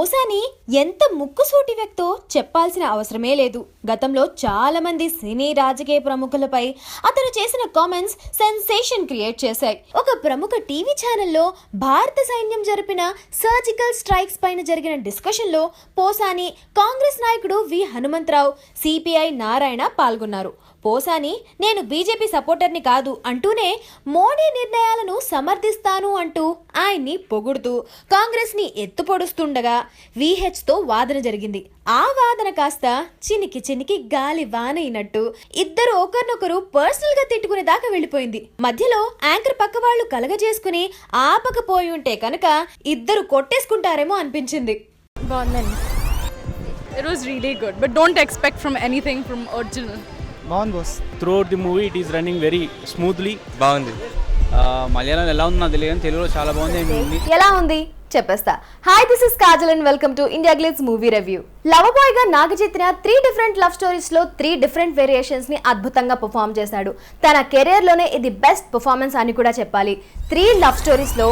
పోసాని ఎంత ముక్కుసూటి వ్యక్తో చెప్పాల్సిన అవసరమే లేదు. గతంలో చాలా మంది సినీ రాజకీయ ప్రముఖులపై అతను చేసిన కామెంట్స్ సెన్సేషన్ క్రియేట్ చేశాయి. ఒక ప్రముఖ టీవీ ఛానల్లో భారత సైన్యం జరిపిన సర్జికల్ స్ట్రైక్స్ పైన జరిగిన డిస్కషన్లో పోసాని, కాంగ్రెస్ నాయకుడు వి హనుమంతరావు, సిపిఐ నారాయణ పాల్గొన్నారు. పోసాని నేను బీజేపీ సపోర్టర్ని కాదు అంటూనే మోడీ నిర్ణయాలను సమర్థిస్తాను అంటూ ఆయన్ని పొగుడుతూ కాంగ్రెస్ ని ఎత్తుపొడుస్తుండగా విహెచ్తో వాదన జరిగింది. ఆ వాదన కాస్త చినికి గాలి వానైనట్టు ఇద్దరు ఒకరినొకరు పర్సనల్ గా తిట్టుకునే దాకా వెళ్ళిపోయింది. మధ్యలో యాంకర్ పక్క వాళ్ళు కలగజేసుకుని ఆపకపోయి ఉంటే కనుక ఇద్దరు కొట్టేసుకుంటారేమో అనిపించింది. బాగుందండి. It was really good, but don't expect from anything from original. బాగుంది boss. Throughout the movie it is running very smoothly. బాగుంది. మలయాళం ఎలా ఉంది నాకు తెలియదు, తెలుగులో చాలా బాగుంది. ఎలా ఉంది చెప్పేస్తా. Hi, this is Kajal and welcome to India Glitz movie review. Love boy గా నాగచైతన్య 3 డిఫరెంట్ లవ్ స్టోరీస్ లో 3 డిఫరెంట్ వేరియేషన్స్ ని అద్భుతంగా పర్ఫామ్ చేశాడు. తన కెరీర్ లోనే ఇది బెస్ట్ పర్ఫార్మెన్స్ అని కూడా చెప్పాలి. 3 లవ్ స్టోరీస్ లో